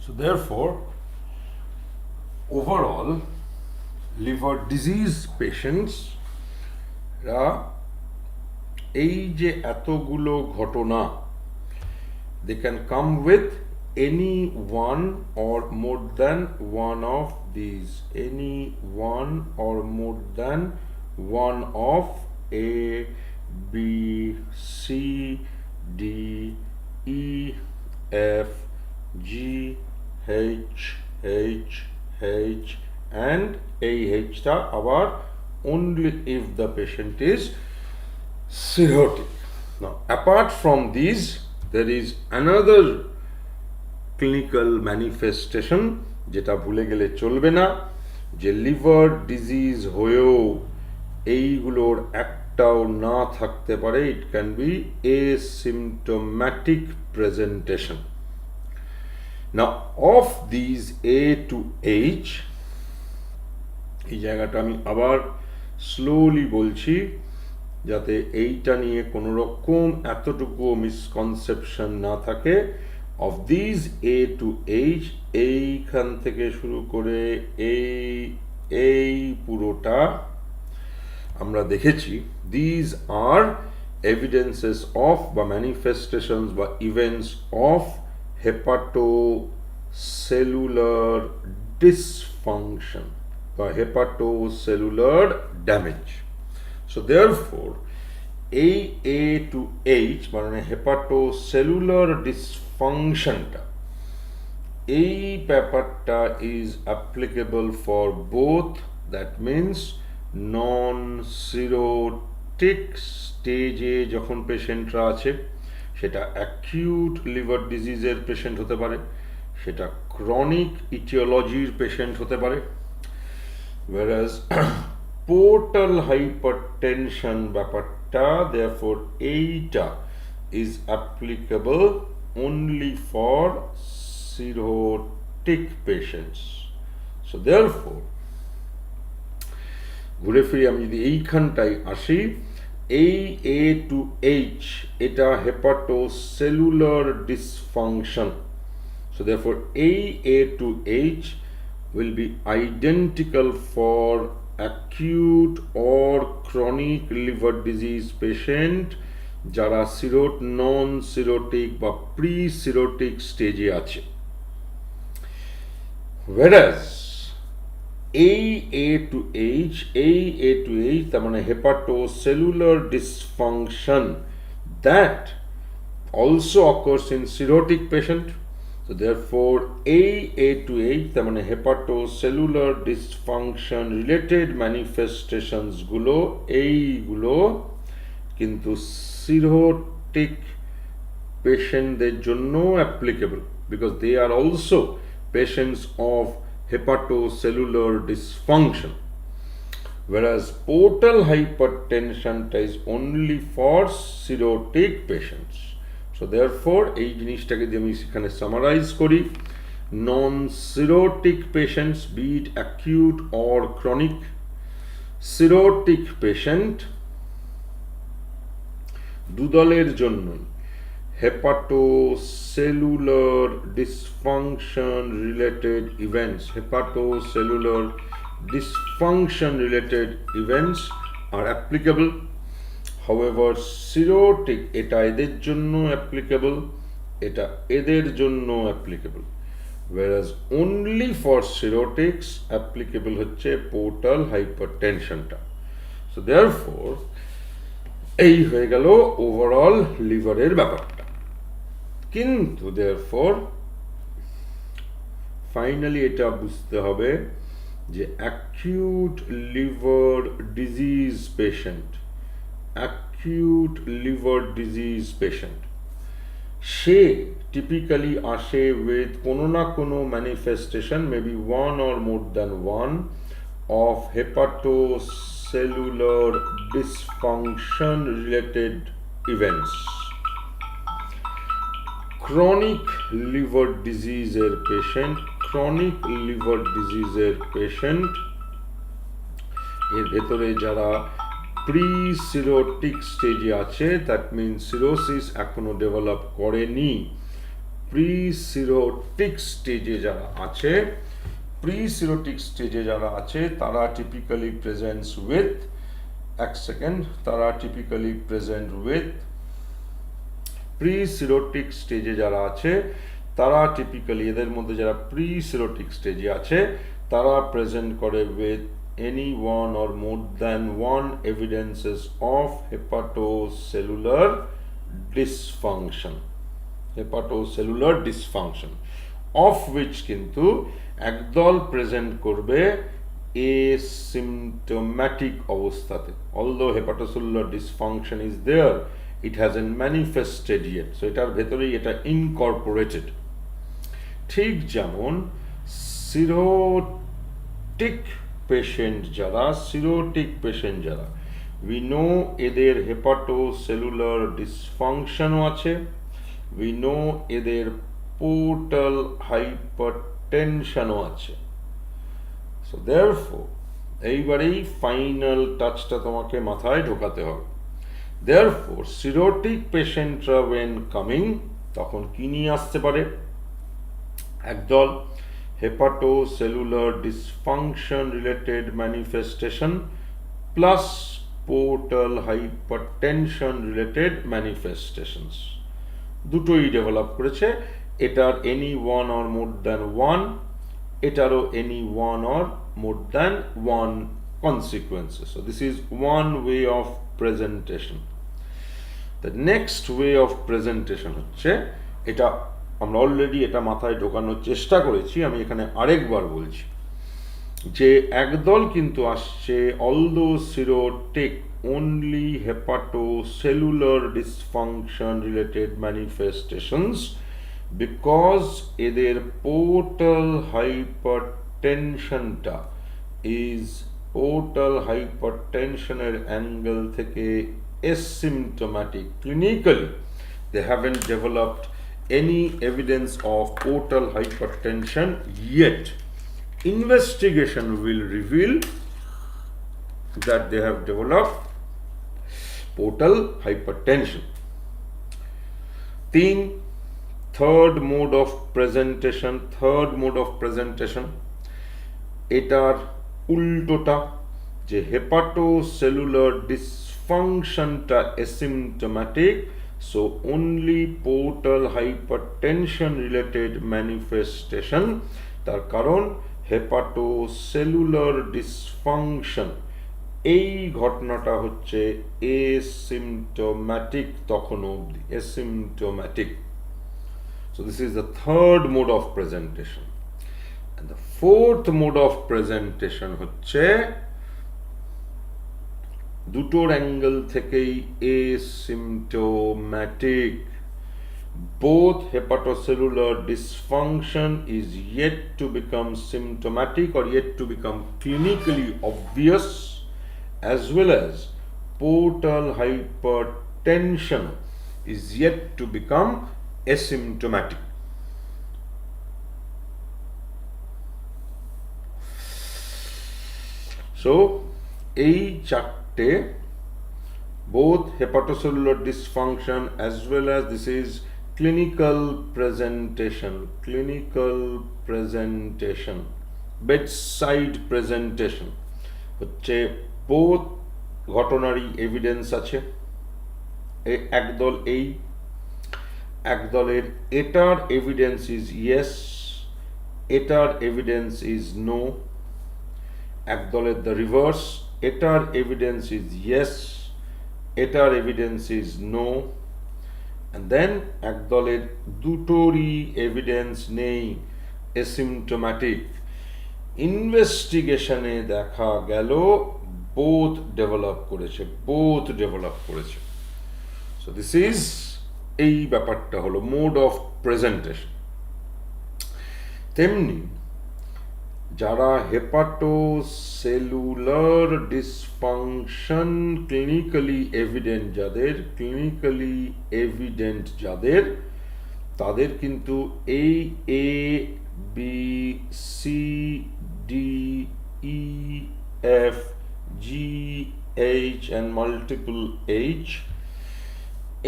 So therefore, overall, liver disease patients রা এই যে এতগুলো ঘটনা, they can come with any one or more than one of these, any one or more than one of A, B, C, D, E, F, G, H, H, H and AH টা আবার only if the patient is cirrhotic. Now apart from these, there is another clinical manifestation যেটা ভুলে গেলে চলবে না, যে liver disease হয়েও এইগুলোর একটাও না থাকতে পারে। It can be asymptomatic presentation. Now of these A to H, এই জায়গাটা আমি আবার স্লোলি বলছি যাতে এইটা নিয়ে কোনো রকম এতটুকু মিসকনসেপশন না থাকে। Of this A to H, এইখান থেকে শুরু করে এই পুরোটা আমরা দেখেছি, দিজ আর এভিডেন্সেস অফ বা ম্যানিফেস্টেশনস বা ইভেন্টস অফ হেপাটোসেলুলার ডিসফাংশন বা hepatocellular damage. So therefore, A to H মানে hepatocellular dysfunction টা, এই ব্যাপারটা is applicable for both, that means non-cirrhotic স্টেজে যখন পেশেন্টরা আছে, সেটা অ্যাকিউট লিভার ডিজিজের পেশেন্ট হতে পারে, সেটা ক্রনিক ইটিওলজির পেশেন্ট হতে পারে। Whereas portal hypertension ব্যাপারটা, therefore এইটা is applicable only for cirrhotic patients. So therefore, ঘুরে ফিরে আমি যদি এইখানটাই আসি, এই A to H এটা হেপাটোসেলুলার ডিসফাংশন। So therefore এই A to H will be identical for acute or chronic liver disease patient যারা নন সিরোটিক বা প্রি সিরোটিক স্টেজে আছে। whereas এই A to H তার মানে hepatocellular dysfunction, that also occurs in cirrhotic patient. So therefore A to H তার মানে hepatocellular dysfunction related manifestations গুলো, এইগুলো কিন্তু cirrhotic পেশেন্টদের জন্য applicable because they are also patients of hepatocellular dysfunction, whereas portal hypertension is only for cirrhotic patients. So therefore এই জিনিসটাকে যদি আমি সেখানে সামারাইজ করি, non cirrhotic patients, be it acute or chronic, cirrhotic patient দুদলের জন্যই hepatocellular dysfunction related events, hepatocellular dysfunction related events are applicable. However cirrhotic এটা এদের জন্য applicable, এটা এদের জন্য applicable, whereas only for cirrhotics applicable হচ্ছে portal hypertension টা। So therefore এই হয়ে গেল ওভারঅল লিভারের ব্যাপারটা। কিন্তু therefore ফাইনালি এটা বুঝতে হবে যে acute liver disease patient, acute liver disease patient, সে typically আসে with কোনো না কোনো manifestation, maybe one or more than one, of hepatocellular dysfunction related events. Chronic liver disease এর patient, chronic liver disease এর patient এর ভেতরে যারা প্রি সিরোটিক স্টেজে আছে, দ্যাট মিনস সিরোসিস এখনো ডেভেলপ করেনি, প্রিসিরোটিক স্টেজে যারা আছে, প্রিসিরোটিক স্টেজে যারা আছে তারা টিপিক্যালি প্রেজেন্টস উইথ, এক সেকেন্ড, তারা টিপিক্যালি প্রেজেন্ট উইথ, প্রিসিরোটিক স্টেজে যারা আছে তারা টিপিক্যালি, এদের মধ্যে যারা প্রিসিরোটিক স্টেজে আছে তারা প্রেজেন্ট করে with any one or more than one evidences of hepatocellular dysfunction, hepatocellular dysfunction, of which কিন্তু একদল প্রেজেন্ট করবে asymptomatic অবস্থাতে, although hepatocellular dysfunction is there, it hasn't manifested yet, so এটার ভেতরেই এটা incorporated। ঠিক যেমন সিরোটিক পেশেন্ট যারা, সিরোটিক পেশেন্ট যারা, উই নো এদের হেপাটোসেলুলার ডিসফাংশনও আছে, উই নো এদের পোর্টাল হাইপারটেনশনও আছে। সো দেয়ারফোর এইবারেই ফাইনাল টাচটা তোমাকে মাথায় ঢোকাতে হবে। দেয়ারফোর সিরোটিক পেশেন্টরা ওয়েন কামিং, তখন কি নিয়ে আসতে পারে? একদল hepatocellular dysfunction related manifestation plus portal hypertension related manifestations, দুটোই ডেভেলপ করেছে। এটার any one or more than one, এটারও any one or more than one consequences. So this is one way of presentation. The next way of presentation হচ্ছে, এটা আমরা already এটা মাথায় ঢোকানোর চেষ্টা করেছি, আমি এখানে আরেকবার বলছি যে একদল কিন্তু আসছে although cirrhotic only hepatocellular dysfunction related manifestations because এদের portal hypertensionটা is portal hypertensionের অ্যাঙ্গেল থেকে asymptomatic, clinically they haven't developed any evidence of portal hypertension yet. Investigation will reveal that they have developed portal hypertension. Third mode of presentation, এটার উল্টোটা, যে hepatocellular ডিসফাংশনটা asymptomatic, so only portal hypertension related manifestation, তার কারণ hepatocellular dysfunction এই ঘটনাটা হচ্ছে asymptomatic তখনও অবধি, asymptomatic. So this is the third mode of presentation. And the fourth mode of presentation হচ্ছে দুটোর অ্যাঙ্গেল থেকেই asymptomatic. Both hepatocellular dysfunction is yet to become symptomatic or yet to become clinically obvious, as well as portal hypertension is yet to become asymptomatic. So এই চারটে, both hepatocellular dysfunction as well as this is clinical presentation, bedside presentation হচ্ছে both ঘটনারই evidence আছে। একদল এই, একদলের এটার evidence is yes, এটার এভিডেন্স ইজ নো, একদলের দ্য রিভার্স, এটার এভিডেন্স ইজ ইয়েস, এটার evidence is no, and then একদলের দুটোরই এভিডেন্স নেই, অ্যাসিম্পটোম্যাটিক। ইনভেস্টিগেশনে দেখা গেল বোথ ডেভেলপ করেছে। সো দিস ইজ, এই ব্যাপারটা হলো মোড অফ প্রেজেন্টেশন। তেমনি যারা হেপাটোসেলুলার ডিসফাংশন ক্লিনিক্যালি এভিডেন্ট যাদের, তাদের কিন্তু এই A B C D E F G H and multiple H,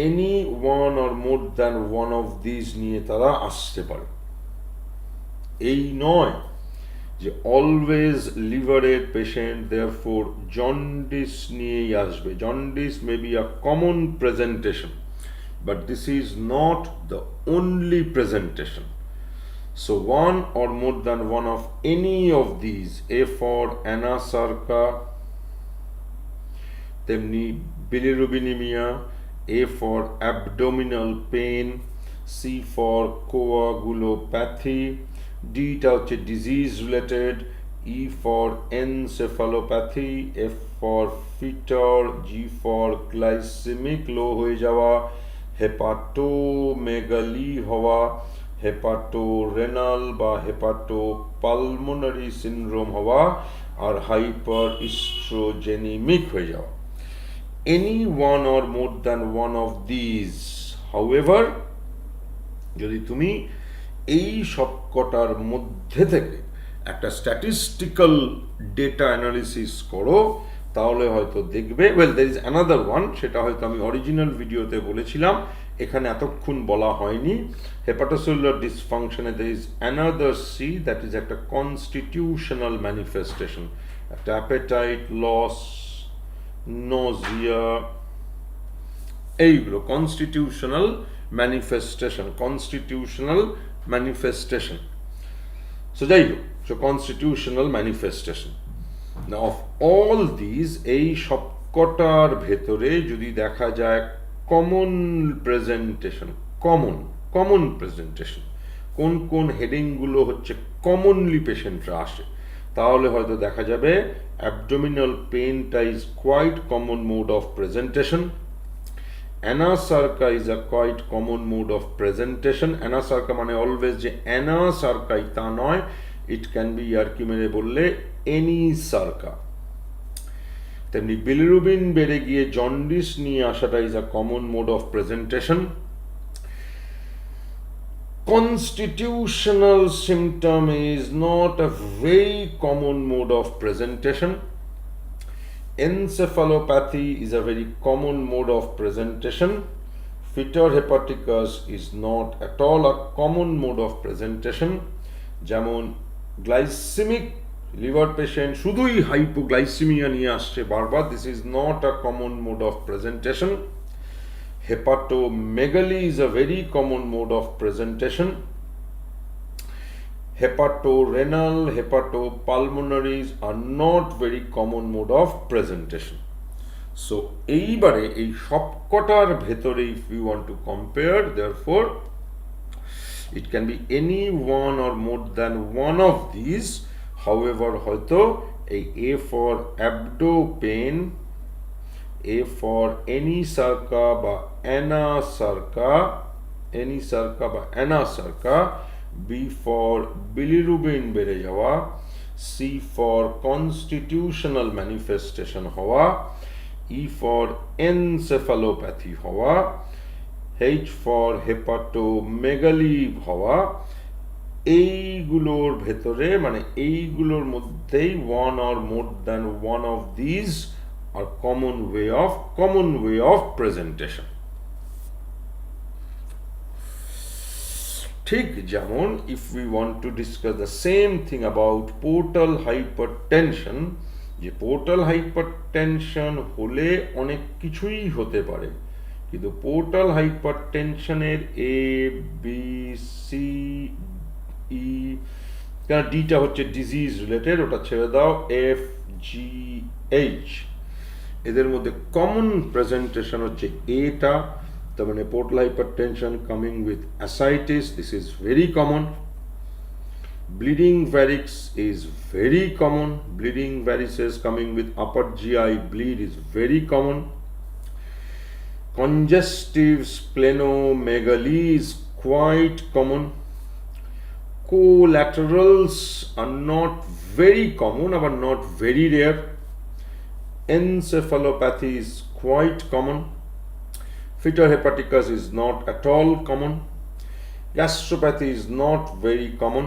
any one or more than one of these নিয়ে তারা আসতে পারে। এই নয় যে অলওয়েজ লিভারের পেশেন্ট দেয়ারফোর জন্ডিস নিয়েই আসবে। Jaundice may be a common presentation, but this is not the only presentation. So one or more than one of any of these, A for anasarca, temni bilirubinemia, A for abdominal pain, C for coagulopathy, D টা হচ্ছে disease related, E for encephalopathy, F for fetor, G for glycemic low হয়ে যাওয়া, hepatomegaly হওয়া, hepatorenal বা হেপাটোপালমোনারি syndrome হওয়া, আর hyper ইস্ট্রোজেনিমিক হয়ে যাওয়া। Any one or more than one of these, however, যদি তুমি এই সবকটার মধ্যে থেকে একটা স্ট্যাটিস্টিক্যাল ডেটা অ্যানালিসিস করো, তাহলে হয়তো দেখবে, well there is another one, সেটা হয়তো আমি অরিজিনাল ভিডিওতে বলেছিলাম, এখানে এতক্ষণ বলা হয়নি। হেপাটোসেলুলার ডিসফাংশনে দের is another C, that is একটা কনস্টিটিউশনাল ম্যানিফেস্টেশন, একটা অ্যাপেটাইট লস, নজিয়া, এইগুলো কনস্টিটিউশনাল ম্যানিফেস্টেশন। সো যাই হোক, so constitutional manifestation. Now of all these, এই সবকটার ভেতরে যদি দেখা যায় কমন প্রেজেন্টেশন, কোন কোন হেডিংগুলো হচ্ছে কমনলি পেশেন্টরা আসে, তাহলে হয়তো দেখা যাবে অ্যাবডোমিনাল পেইনটা is quite common mode of presentation, anasarca is a quite common mode of presentation. Anasarca মানে অলওয়েজ যে অ্যানাসার্কাই তা নয়, ইট ক্যান বি আর কি মেরে বললে এনি সার্কা। তেমনি বিলিরুবিন বেড়ে গিয়ে জন্ডিস নিয়ে আসাটা is a common mode of presentation. Constitutional symptom is not a very common mode of presentation. Encephalopathy is a very common mode of presentation. Fetor hepaticus is not at all a common mode of presentation. যেমন glycaemic liver patient শুধুই hypoglycaemia নিয়ে আসছে বারবার, this is not a common mode of presentation. Hepatomegaly is a very common mode of presentation. Hepatorenal, hepatopulmonaries are not very common mode of presentation. So এইবারে এই সবকটার ভেতরে if you want to compare, therefore it can be any one or more than one of these. However, হয়তো এই A for abdo pain, A for anasarca বা anasarca, B for bilirubin বেড়ে যাওয়া, C for constitutional manifestation হওয়া, E for encephalopathy হওয়া, H for hepatomegaly হওয়া, এইগুলোর ভেতরে মানে এইগুলোর মধ্যেই one or more than one of these are common way of presentation. ঠিক যেমন if we want to discuss the same thing about portal hypertension, যে পোর্টাল হাইপারটেনশন হলে অনেক কিছুই হতে পারে, কিন্তু পোর্টাল হাইপারটেনশনের এ বি সি ই, কারণ ডিটা হচ্ছে ডিজিজ রিলেটেড, ওটা ছেড়ে দাও, এফ জি এইচ, এদের মধ্যে কমন প্রেজেন্টেশন হচ্ছে এটা, তার মানে portal hypertension coming with ascites, this is very common. Bleeding varix is very common. Bleeding varices coming with upper GI bleed is very common. Congestive splenomegaly is quite common. Collaterals are not very common but not very rare. Encephalopathy is quite common. Fetor hepaticus is not at all common. Gastropathy is not very common.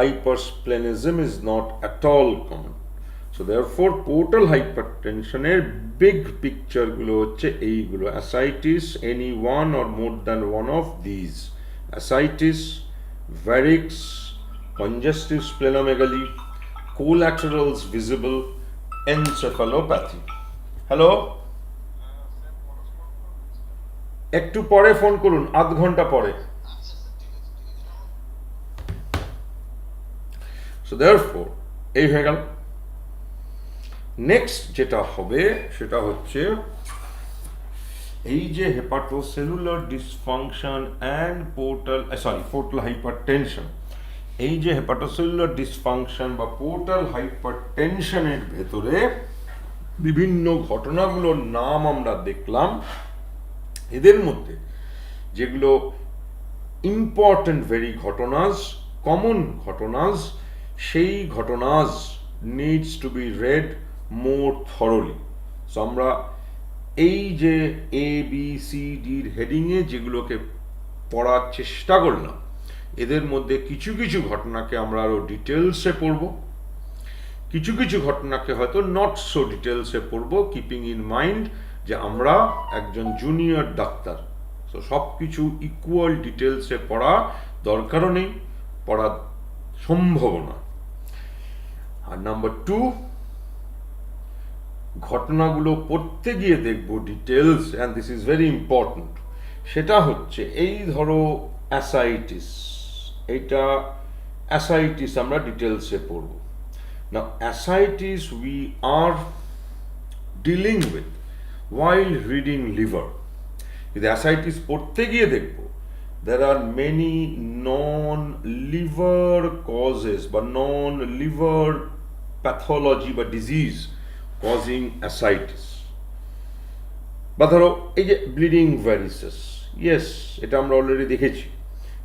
Hypersplenism is not at all common. So therefore portal হাইপারটেনশনের big picture গুলো হচ্ছে এইগুলো: ascites, any one or more than one of these, ascites, varix, congestive splenomegaly, collaterals visible, encephalopathy. Hello, একটু পরে phone করুন, আধ ঘন্টা পরে। সো দেয়ারফর এই হয়ে গেল। নেক্সট যেটা হবে সেটা হচ্ছে এই যে hepatocellular dysfunction and portal hypertension, এই যে হেপাটোসেলুলার ডিসফাংশন বা পোর্টাল হাইপারটেনশনের ভেতরে বিভিন্ন ঘটনাগুলোর নাম আমরা দেখলাম। এদের মধ্যে যেগুলো ইম্পর্টেন্ট ভেরি ঘটনাস, কমন ঘটনাস, সেই ঘটনাস needs to be read more thoroughly. So আমরা এই যে এ বি সি ডির হেডিংয়ে যেগুলোকে পড়ার চেষ্টা করলাম, এদের মধ্যে কিছু কিছু ঘটনাকে আমরা আরও ডিটেলসে পড়ব, কিছু কিছু ঘটনাকে হয়তো নট সো ডিটেলসে পড়ব, কিপিং ইন মাইন্ড যে আমরা একজন জুনিয়র ডাক্তার। তো সব কিছু ইকুয়াল ডিটেলসে পড়া দরকারও নেই, পড়া সম্ভব না। আর নাম্বার 2, ঘটনাগুলো পড়তে গিয়ে দেখব details, and this is very important. সেটা হচ্ছে এই ধরো অ্যাসাইটিস, এইটা অ্যাসাইটিস আমরা ডিটেলসে পড়ব না। Ascites we are dealing with while reading liver. যদি অ্যাসাইটিস পড়তে গিয়ে দেখব there are many non-liver causes বা non-liver pathology বা disease causing ascites. বা ধরো এই যে ব্লিডিং ভ্যারিসেস, ইয়েস এটা আমরা অলরেডি দেখেছি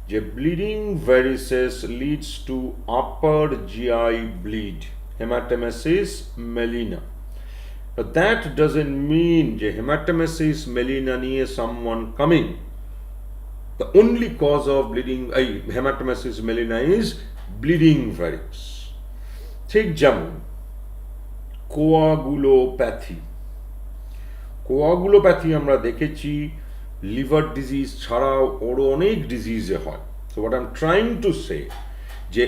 যে bleeding varices leads to upper GI bleed, haematemesis melaena. But that doesn't mean যে hematemesis melina নিয়ে someone coming. The only cause of bleeding hematemesis melina is bleeding varix. ঠিক যেমন coagulopathy আমরা দেখেছি লিভার ডিজিজ ছাড়াও ওরও অনেক ডিজিজে হয়। So what I'm trying to say যে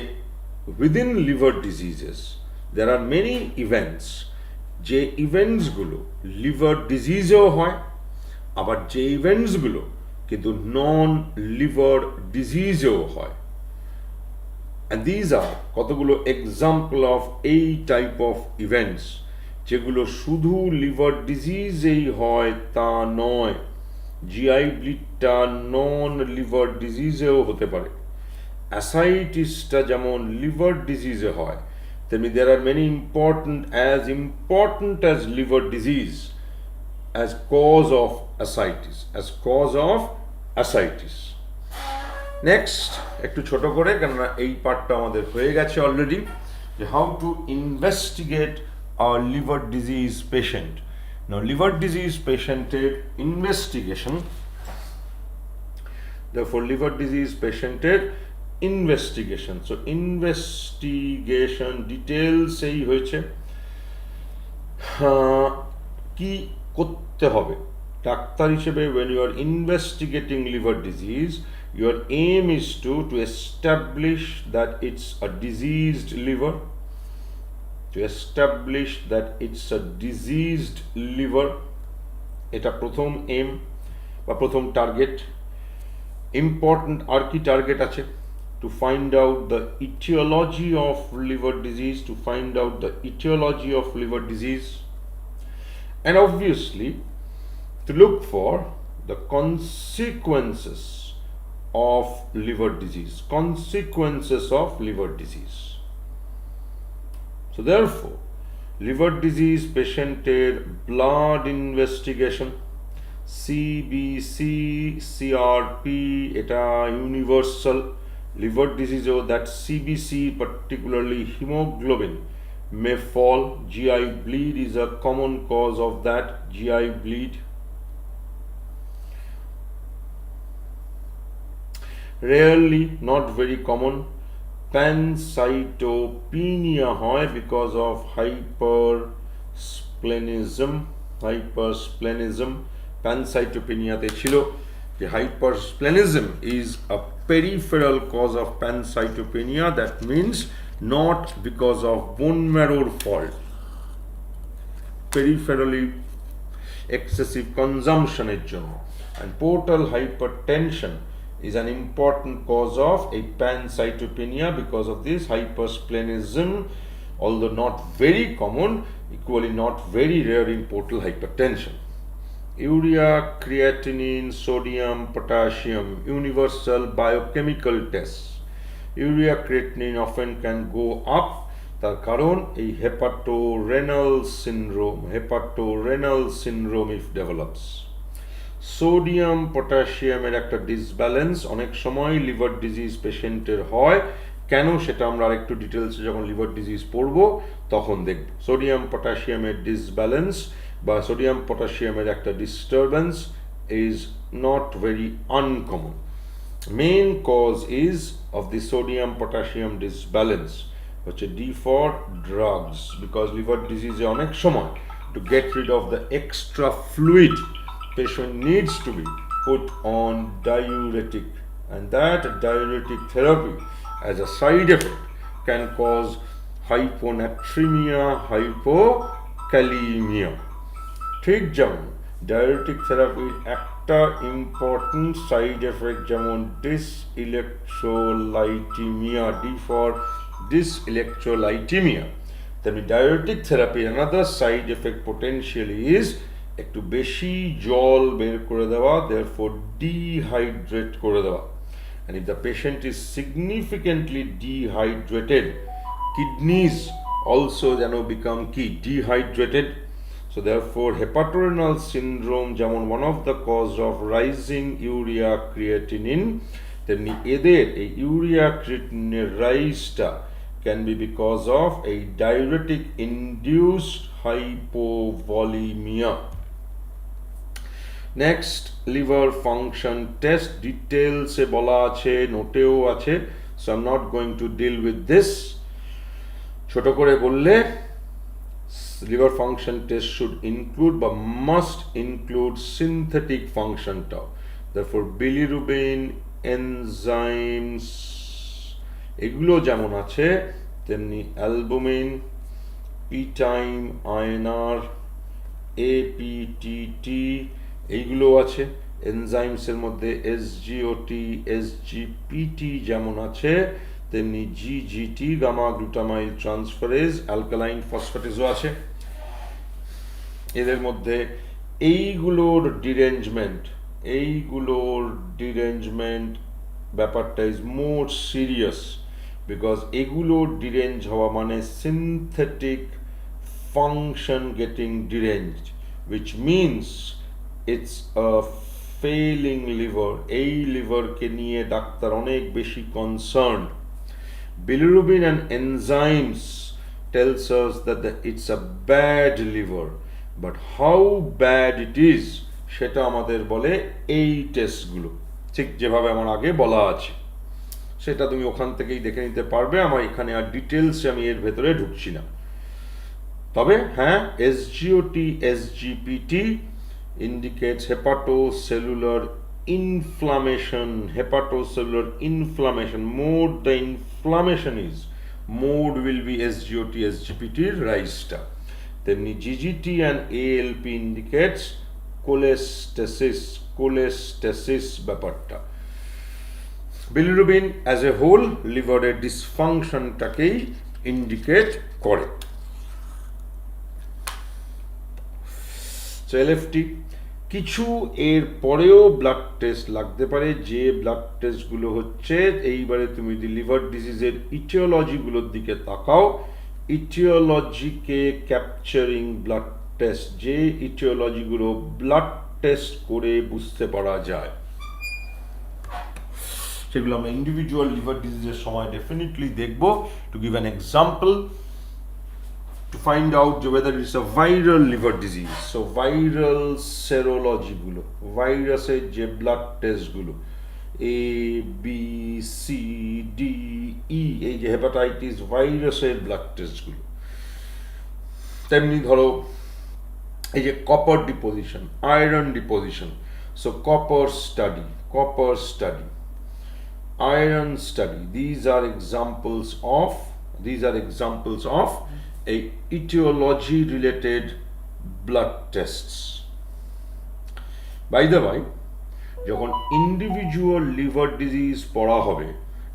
within liver diseases there are many events, যে ইভেন্টসগুলো লিভার ডিজিজেও হয়, আবার যে ইভেন্টসগুলো কিন্তু নন লিভার ডিজিজেও হয়। অ্যান্ড দিজ আর কতগুলো এক্সাম্পল অফ এই টাইপ অফ ইভেন্টস, যেগুলো শুধু লিভার ডিজিজেই হয় তা নয়, জিআই ব্লিডটা নন লিভার ডিজিজেও হতে পারে। অ্যাসাইটিসটা যেমন লিভার ডিজিজে হয়, তেমনি there are many important as liver disease as cause of ascites. Next একটু ছোট করে, কেননা এই পার্টটা আমাদের হয়ে গেছে অলরেডি, যে how to investigate a liver disease patient. Now liver disease পেশেন্টের ইনভেস্টিগেশন, therefore liver disease পেশেন্টের ইনভেস্টিগেশন। সো ইনভেস্টিগেশন ডিটেলস এই হয়েছে কি করতে হবে ডাক্তার হিসেবে। when you are investigating liver disease, your aim is to establish that it's a diseased liver, এটা প্রথম এম বা প্রথম টার্গেট। ইম্পর্টেন্ট আর কি টার্গেট আছে? To find out the etiology of liver disease, and obviously to look for the consequences of liver disease. So therefore liver disease পেশেন্টের blood investigation, CBC, CRP, এটা universal. liver disease, that CBC, particularly hemoglobin, may fall. GI bleed is a common cause of that GI bleed. Rarely, not very common, প্যানসাইটোপিনিয়া হয় because of হাইপারস্প্লেনিজম প্যানসাইটোপিনিয়াতে ছিল যে hypersplenism is a peripheral cause of pancytopenia, that means not because of bone marrow fault, peripherally excessive consumption এর জন্য। and portal hypertension is an important cause of a pancytopenia because of this hypersplenism, although not very common, equally not very rare in portal hypertension. Urea, creatinine, sodium, potassium, universal biochemical tests. Urea creatinine often can go up, তার কারণ এই hepatorenal syndrome if develops. Sodium পটাশিয়ামের একটা disbalance অনেক সময় liver disease পেশেন্টের হয়। কেন সেটা আমরা আরেকটু ডিটেলসে যখন লিভার ডিজিজ পড়ব তখন দেখব। সোডিয়াম পটাশিয়ামের ডিসব্যালেন্স বা সোডিয়াম পটাশিয়ামের একটা disturbance is not very uncommon. Main cause is of the sodium potassium disbalance হচ্ছে D4 drugs, because liver disease অনেক সময় to get rid of the extra fluid patient needs to be put on diuretic, and that diuretic therapy as a side effect can cause hyponatremia, hypokalemia. ঠিক যেমন diabetic থেরাপির একটা important side effect যেমন ডিসইলেকট্রোলাইটিমিয়া, D for ডিসইলেকট্রোলাইটিমিয়া, তেমনি diabetic থেরাপির another side effect potentially is একটু বেশি জল বের করে দেওয়া, দেয়ারফর ডিহাইড্রেট করে দেওয়া। and if the patient is significantly dehydrated, kidneys also যেন become কি dehydrated. So therefore hepatorenal syndrome যেমন one of the cause of rising urea creatinine, তেমনি এদের এই urea creatinine রাইজটা can be because of a diuretic induced hypovolemia. Next, liver function test details এ বলা আছে, নোটেও আছে, so I'm not going to deal with this. ছোট করে বললে liver function test should include but must include synthetic function tau. Therefore bilirubin, enzymes এগুলো যেমন আছে তেমনি অ্যালবুমিন, p-time, INR, APTT এইগুলো আছে। এনজাইমসের মধ্যে SGOT, SGPT যেমন আছে তেমনি GGT, গামা গ্লুটামাইল ট্রান্সফারেজ, অ্যালকালাইন ফসফেটেজও আছে। এদের মধ্যে এইগুলোর ডিরেঞ্জমেন্ট ব্যাপারটা ইজ মোর সিরিয়াস, বিকজ এগুলোর ডিরেঞ্জ হওয়া মানে synthetic function getting ডিরেঞ্জড, which means it's a failing liver. এই লিভারকে নিয়ে ডাক্তার অনেক বেশি concern. Bilirubin and enzymes tells us that it's a bad liver, but how bad it is সেটা আমাদের বলে এই টেস্টগুলো, ঠিক যেভাবে আমার আগে বলা আছে সেটা তুমি ওখান থেকেই দেখে নিতে পারবে। আমার এখানে আর ডিটেলসে আমি এর ভেতরে ঢুকছি না। তবে হ্যাঁ, SGOT, SGPT indicates hepatocellular inflammation. More the inflammation is, more will be SGOT, SGPT rise-টা। তেমনি GGT and ALP indicates cholestasis ব্যাপারটা। বিলিরুবিন অ্যাজ এ হোল লিভারের ডিসফাংশনটাকেই ইন্ডিকেট করে। LFT কিছু এর পরেও ব্লাড টেস্ট লাগতে পারে, যে ব্লাড টেস্টগুলো হচ্ছে, এইবারে তুমি যদি লিভার ডিজিজের ইটিওলজিগুলোর দিকে তাকাও, ইটিওলজিকে ক্যাপচারিং ব্লাড টেস্ট, যে ইটিওলজিগুলো ব্লাড টেস্ট করে বুঝতে পারা যায়, সেগুলো আমরা ইন্ডিভিজুয়াল লিভার ডিজিজের সময় ডেফিনেটলি দেখব। To give an example, to find out whether it's a viral liver disease, so viral serology গুলো, ভাইরাসের যে ব্লাড টেস্ট গুলো, এ বি সি ডি ই, এই যে হেপাটাইটিস ভাইরাসের ব্লাড টেস্টগুলো। তেমনি ধরো এই যে copper deposition, iron deposition, so copper study, iron study, these are examples of a etiology related blood tests. By the way, যখন ইন্ডিভিজুয়াল লিভার ডিজিজ পড়া হবে,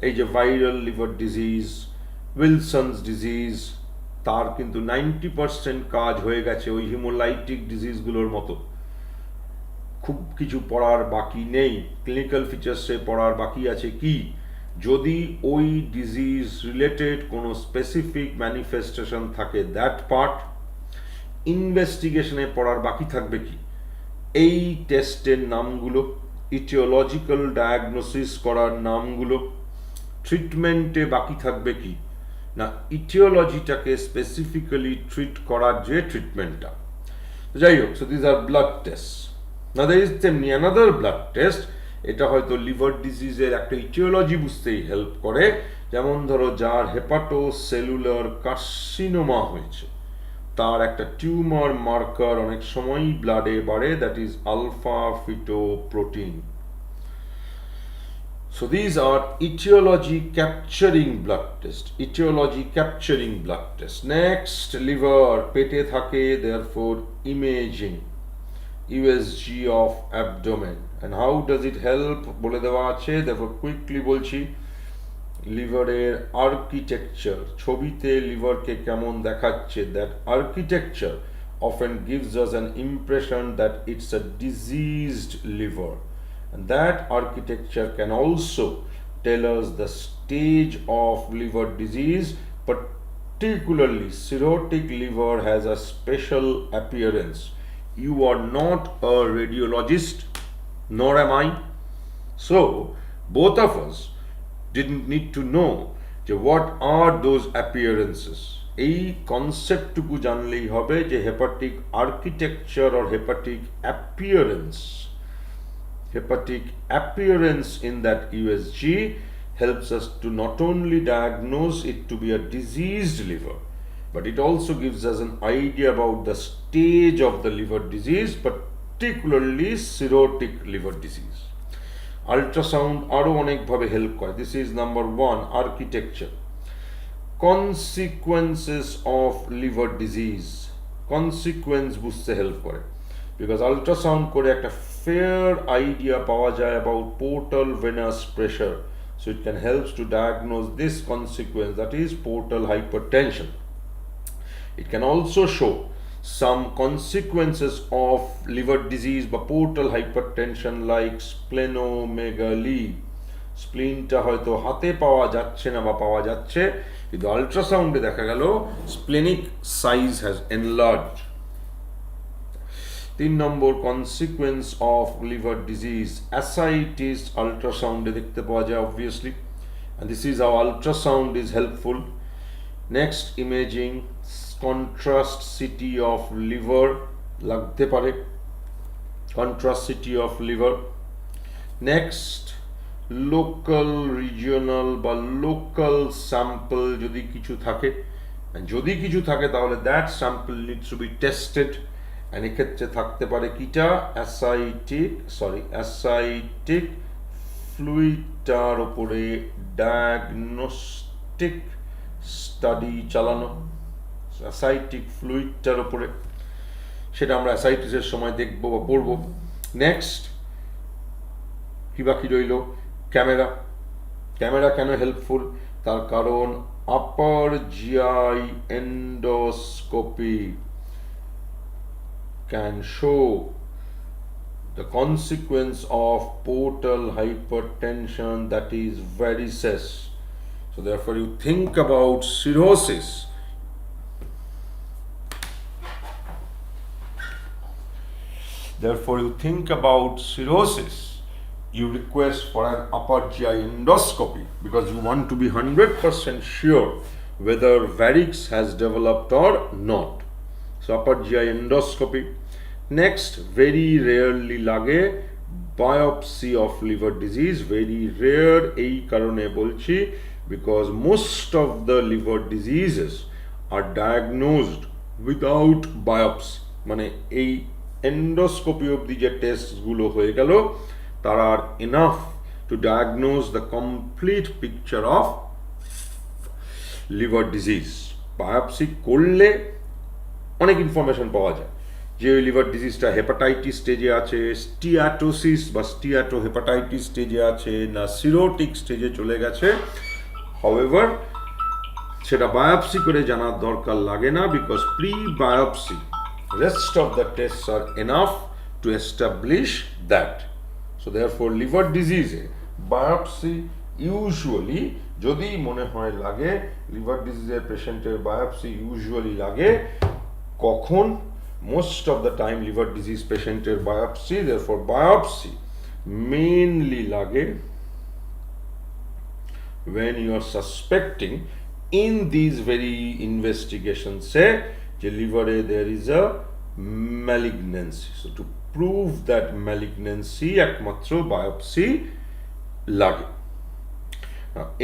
এই যে viral liver disease, Wilson's disease, তার কিন্তু 90% কাজ হয়ে গেছে ওই হিমোলাইটিক ডিজিজগুলোর মতো। খুব কিছু পড়ার বাকি নেই। ক্লিনিক্যাল ফিচার্সে পড়ার বাকি আছে কি, যদি ওই ডিজিজ রিলেটেড কোনো স্পেসিফিক ম্যানিফেস্টেশন থাকে, দ্যাট পার্ট। ইনভেস্টিগেশনে পড়ার বাকি থাকবে কি, এই টেস্টের নামগুলো, ইটিওলজিক্যাল ডায়াগনোসিস করার নামগুলো। ট্রিটমেন্টে বাকি থাকবে কি না, ইটিওলজিটাকে স্পেসিফিক্যালি ট্রিট করার যে ট্রিটমেন্টটা। যাই হোক, so this are blood test. না there is তেমনি another blood test, এটা হয়তো লিভার ডিজিজের একটা ইটিওলজি বুঝতেই হেল্প করে। যেমন ধরো যার হেপাটোসেলুলার কার্সিনোমা হয়েছে, তার একটা টিউমার মার্কার অনেক সময়ই ব্লাডে বাড়ে, that is alpha fetoprotein. So these are etiology capturing blood test. Next, liver, পেটে থাকে, therefore imaging, USG of abdomen. And how does it help বলে দেওয়া আছে, therefore quickly বলছি। লিভারের আর্কিটেকচার, ছবিতে লিভারকে কেমন দেখাচ্ছে, that architecture often gives us an impression that it's a diseased liver. And that architecture can also tell us the stage of liver disease. Particularly, cirrhotic liver has a special appearance. You are not a radiologist, nor am I. So, both of us didn't need to know what are those appearances. এই কনসেপ্টটুকু জানলেই হবে যে hepatic architecture or hepatic appearance in that USG helps us to not only diagnose it to be a diseased liver, but it also gives us an idea about the stage of the liver disease, particularly cirrhotic liver disease. Ultrasound আরো অনেকভাবে help করে। This is number 1, architecture. Consequences of liver disease, consequence বুঝতে help করে, because ultrasound করে একটা fair idea পাওয়া যায় about portal venous pressure, so it can help to diagnose this consequence, that is portal hypertension. It can also show some consequences of liver disease বা portal hypertension like splenomegaly. স্প্লিনটা হয়তো হাতে পাওয়া যাচ্ছে না বা পাওয়া যাচ্ছে, কিন্তু আল্ট্রাসাউন্ডে দেখা গেল splenic size has enlarged. 3 number, consequence of liver disease, ascites আল্ট্রাসাউন্ডে দেখতে পাওয়া যায় obviously, and this is how ultrasound is helpful. Next, imaging, contrast city of liver লাগতে পারে, contrast city of liver. Next, local regional বা local sample যদি কিছু থাকে, যদি কিছু থাকে তাহলে that sample needs to be tested. এক্ষেত্রে থাকতে পারে কিটা, অ্যাসাইটিক ফ্লুইডটার ওপরে ডায়াগনস্টিক স্টাডি চালানো, অ্যাসাইটিক ফ্লুইডটার ওপরে, সেটা আমরা অ্যাসাইটিসের সময় দেখবো বা পড়বো। নেক্সট কি বাকি রইল, ক্যামেরা কেন হেল্পফুল, তার কারণ upper GI endoscopy can show the consequence of portal hypertension, that is varices. So therefore you think about cirrhosis, you request for an upper GI endoscopy because you want to be 100% sure whether varix has developed or not. So upper GI endoscopy. Next, very rarely লাগে biopsy of liver disease very rare এই কারণে বলছি because most of the liver diseases are diagnosed without biopsy মানে এই endoscopy অবধি যে টেস্টগুলো হয়ে গেল তারা আর enough to diagnose the complete picture of liver disease biopsy করলে অনেক ইনফরমেশন পাওয়া যায় যে ওই লিভার ডিজিজটা হেপাটাইটিস স্টেজে আছে স্টিয়াটোসিস বা স্টিয়াটো হেপাটাইটিস স্টেজে আছে না সিরোটিক স্টেজে চলে গেছে হাউএভার সেটা বায়োপসি করে জানার দরকার লাগে না because pre biopsy rest of the tests are enough to establish that so therefore liver ডিজিজে বায়োপসি ইউজুয়ালি যদি মনে হয় লাগে লিভার ডিজিজের পেশেন্টের বায়োপসি ইউজুয়ালি লাগে কখন most of the time liver disease পেশেন্টের biopsy therefore biopsy mainly লাগে when you are suspecting in these very investigations say যে লিভারে there is a malignancy so to prove that malignancy একমাত্র biopsy লাগে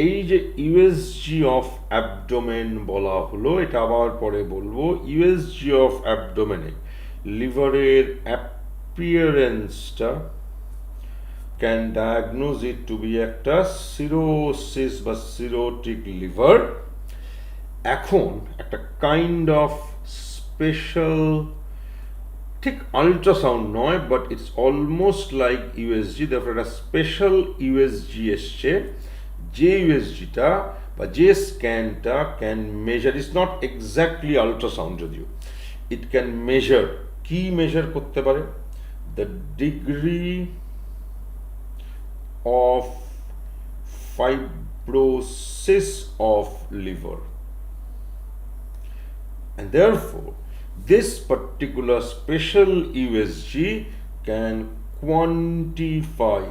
এই যে ইউএসজি অফ অ্যাবডোমেন বলা হলো এটা আবার পরে বলবো ইউএসজি অফ অ্যাবডোমেনে লিভারের অ্যাপিয়ারেন্সটা can diagnose it to be একটা সিরোসিস বা সিরোটিক লিভার এখন একটা কাইন্ড অফ স্পেশাল ঠিক আল্ট্রাসাউন্ড নয় but it's almost like USG তারপর একটা স্পেশাল ইউএসজি এসছে যে ইউএসজিটা বা যে স্ক্যানটা can measure it's not exactly ultrasound যদিও ইট ক্যান মেজার কি মেজার করতে পারে the degree of fibrosis of liver and therefore this particular special USG can quantify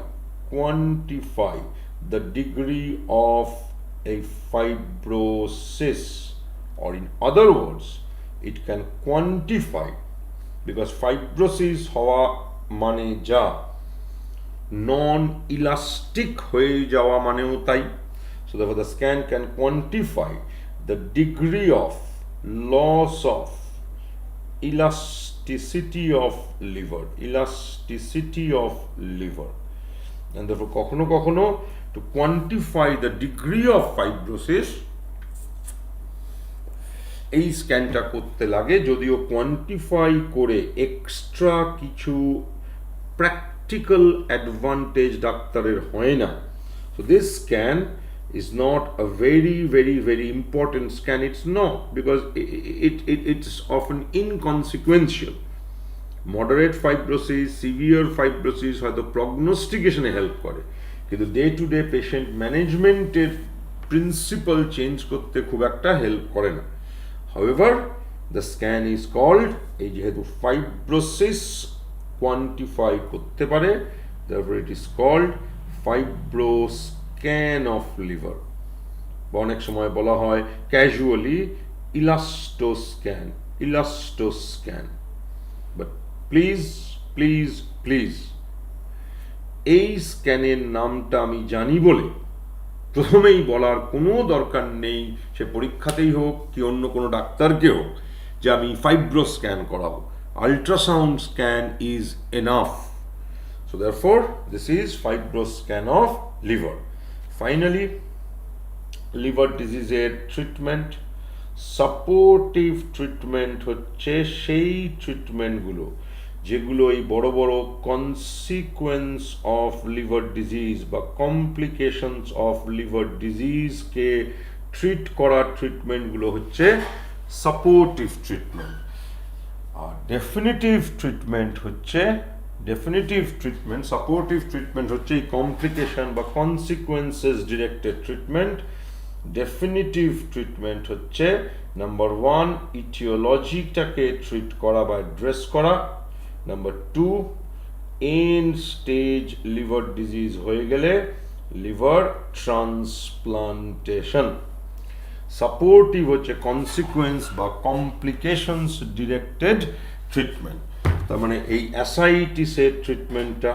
the degree of a fibrosis or in other words it can quantify because fibrosis হওয়া মানে যা non elastic হয়ে যাওয়া মানেও তাই so therefore the scan can quantify the degree of loss of elasticity of liver and therefore কখনো কখনো to quantify the degree of fibrosis এই স্ক্যানটা করতে লাগে যদিও কোয়ান্টিফাই করে এক্সট্রা কিছু প্র্যাকটিক্যাল অ্যাডভান্টেজ ডাক্তারের হয় না so this scan is not a very important scan it's not because it's often inconsequential moderate fibrosis severe fibrosis হয়তো prognostication-এ হেল্প করে কিন্তু ডে টু ডে পেশেন্ট ম্যানেজমেন্টের প্রিন্সিপাল চেঞ্জ করতে খুব একটা হেল্প করে না however the scan is called এই যেহেতু ফাইব্রোসিস কোয়ান্টিফাই করতে পারে therefore it is called FibroScan of liver বা অনেক সময় বলা হয় ক্যাজুয়ালি ইলাস্টোস্ক্যান বাট প্লিজ এই স্ক্যানের নামটা আমি জানি বলে প্রথমেই বলার কোনো দরকার নেই সে পরীক্ষাতেই হোক কি অন্য কোনো ডাক্তারকে হোক যে আমি ফাইব্রো স্ক্যান করাবো ultrasound scan is enough so therefore this is fibroscan of liver finally liver disease এর ট্রিটমেন্ট সাপোর্টিভ ট্রিটমেন্ট হচ্ছে সেই ট্রিটমেন্টগুলো যেগুলো এই বড় বড় কনসিকোয়েন্স অফ লিভার ডিজিজ বা কমপ্লিকেশনস অফ লিভার ডিজিজকে ট্রিট করার ট্রিটমেন্টগুলো হচ্ছে সাপোর্টিভ ট্রিটমেন্ট আর ডেফিনিটিভ ট্রিটমেন্ট সাপোর্টিভ ট্রিটমেন্ট হচ্ছে এই কমপ্লিকেশন বা consequences directed treatment definitive treatment হচ্ছে নাম্বার 1 ইটিওলজিটাকে ট্রিট করা বা অ্যাড্রেস করা number 2 end stage liver disease হয়ে গেলে লিভার ট্রান্সপ্লান্টেশন সাপোর্টিভ হচ্ছে কনসিকোয়েন্স বা কমপ্লিকেশনস ডিরেক্টেড ট্রিটমেন্ট তার মানে এই অ্যাসাইটিসের ট্রিটমেন্টটা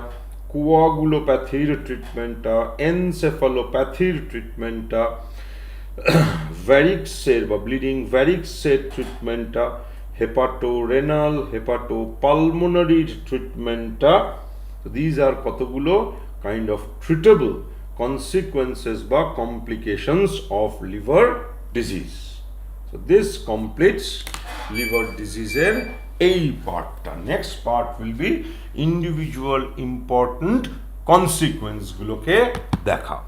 কোয়াগুলোপ্যাথির ট্রিটমেন্টটা, এনসেফালোপ্যাথির ট্রিটমেন্টটা, ভ্যারিক্সের বা ব্লিডিং ভ্যারিক্সের ট্রিটমেন্টটা, হেপাটোরেনাল হেপাটোপালমোনারির ট্রিটমেন্টটা, দিজ আর কতগুলো কাইন্ড অফ ট্রিটেবল কনসিকুয়েন্সেস বা complications of liver disease. So this completes liver ডিজিজের এই পার্টটা। Next part will be individual important কনসিকুয়েন্সগুলোকে দেখা।